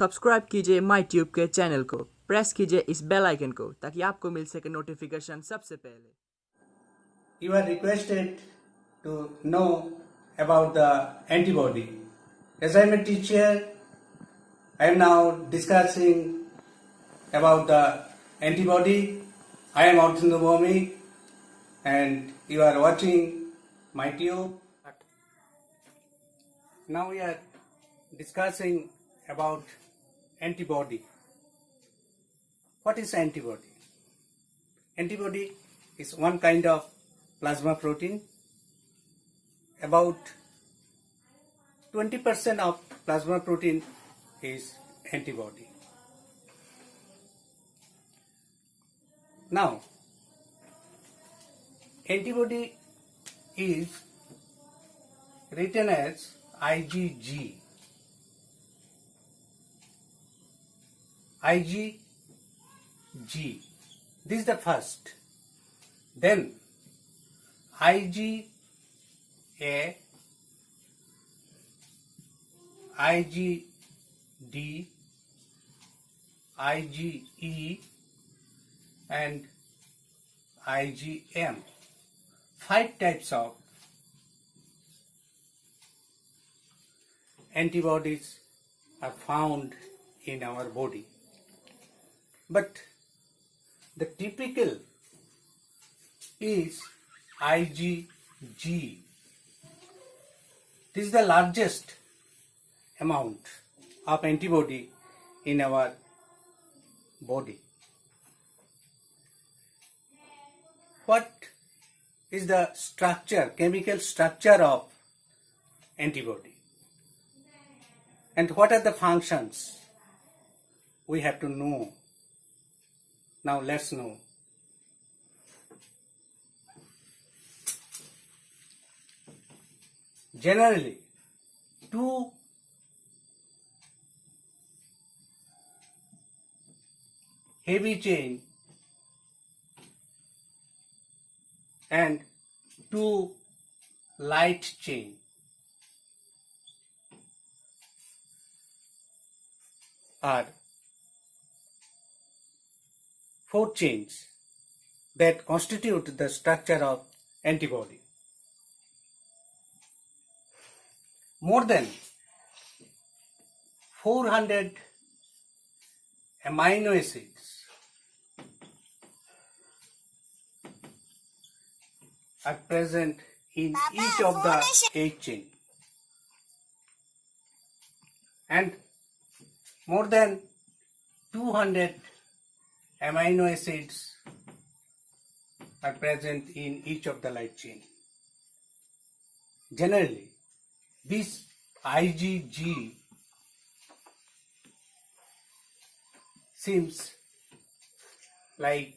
Subscribe कीजिए माई tube के channel को, प्रेस कीजिए इस बेल आइकन को ताकि आपको मिल सके नोटिफिकेशन सबसे पहले। You are requested to know about the antibody. As I am a teacher, I am now discussing about the antibody. I am Arjun Bhumi and you are watching my tube. Now we are discussing about antibody. What is antibody? Antibody is one kind of plasma protein. About 20% of plasma protein is antibody. Now, antibody is written as IgG. IgG. This is the first. Then IgA, IgD, IgE and IgM. 5 types of antibodies are found in our body. But the typical is IgG. This is the largest amount of antibody in our body. What is the structure, chemical structure of antibody? And what are the functions? We have to know. Now let's know. Generally, 2 heavy chain and 2 light chain are 4 chains that constitute the structure of antibody. More than 400 amino acids are present in each of the 8 chain, and more than 200 amino acids are present in each of the light chain. Generally, this IgG seems like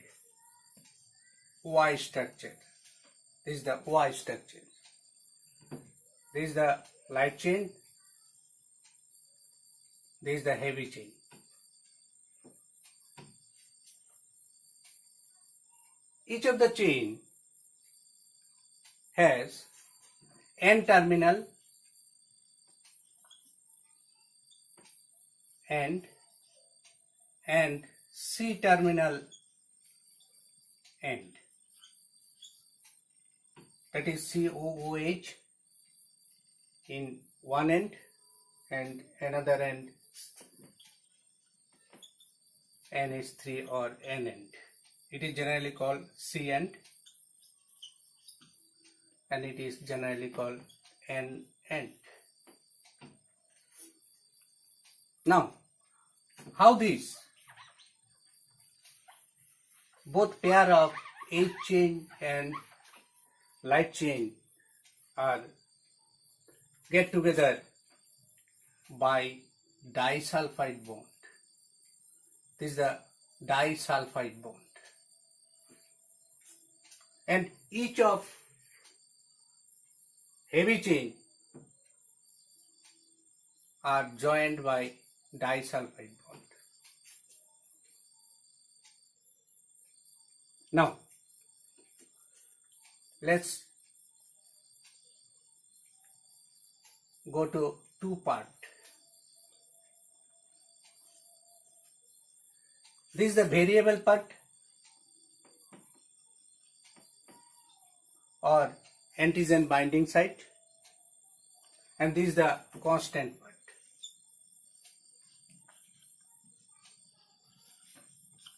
Y structure. This is the Y structure. This is the light chain. This is the heavy chain. Each of the chain has N terminal and C terminal end. That is COOH in one end and another end NH3 or N end. It is generally called C end and it is generally called N end. Now, how these both pair of H chain and light chain are get together by disulfide bond. This is the disulfide bond. And each of heavy chain are joined by disulfide bond. Now, let's go to 2 part. This is the variable part or antigen binding site, and this is the constant part.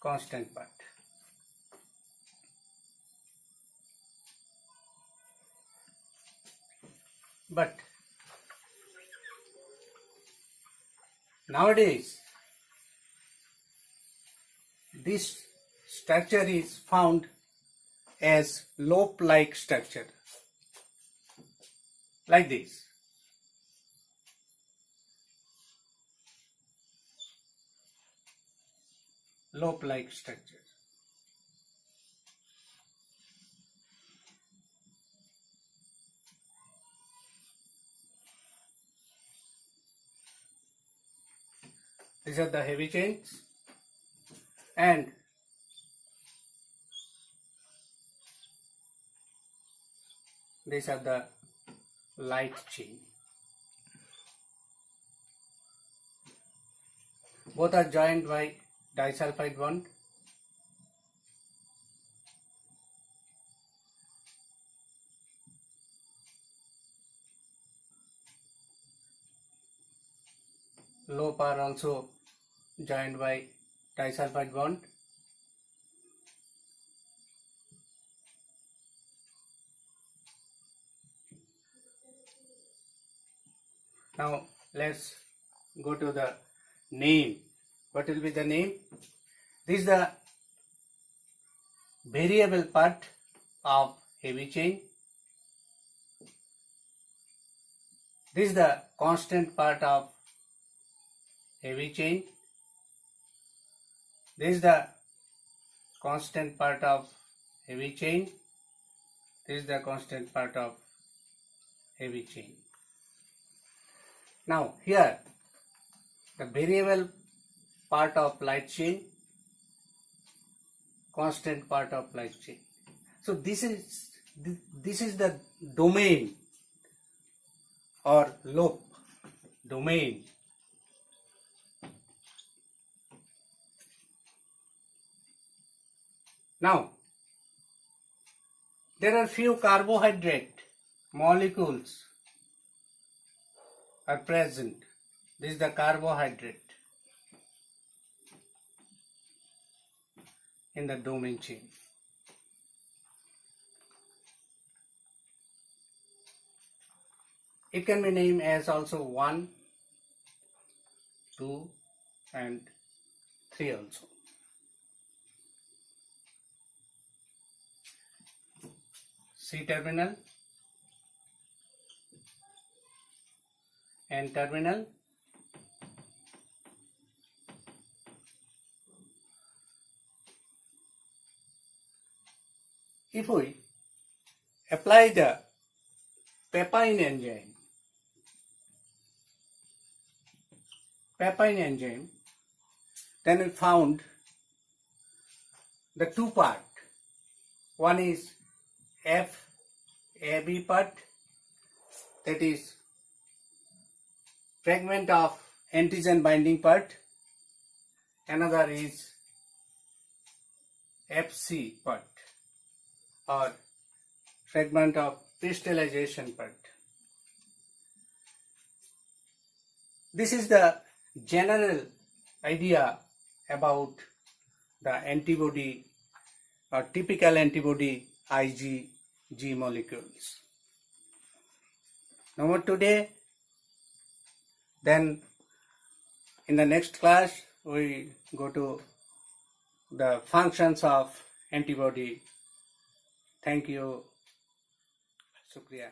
Constant part. But nowadays this structure is found as loop-like structure, like this. Loop-like structure. These are the heavy chains, and these are the light chain. Both are joined by disulfide bond. Loop are also joined by disulfide bond. Now let's go to the name. What will be the name? This is the variable part of heavy chain. This is the constant part of heavy chain. This is the constant part of heavy chain. This is the constant part of heavy chain. Now here the variable part of light chain, constant part of light chain. So this is the domain or loop domain. Now there are few carbohydrate molecules are present. This is the carbohydrate in the domain chain. It can be named as also 1, 2 and 3 also. C terminal, N terminal, if we apply the papain enzyme, then we found the two part. One is FAB part, that is fragment of antigen binding part. Another is FC part or fragment of crystallization part. This is the general idea about the antibody or typical antibody IgG molecules. No more today. Then in the next class we go to the functions of antibody. Thank you. Shukriya.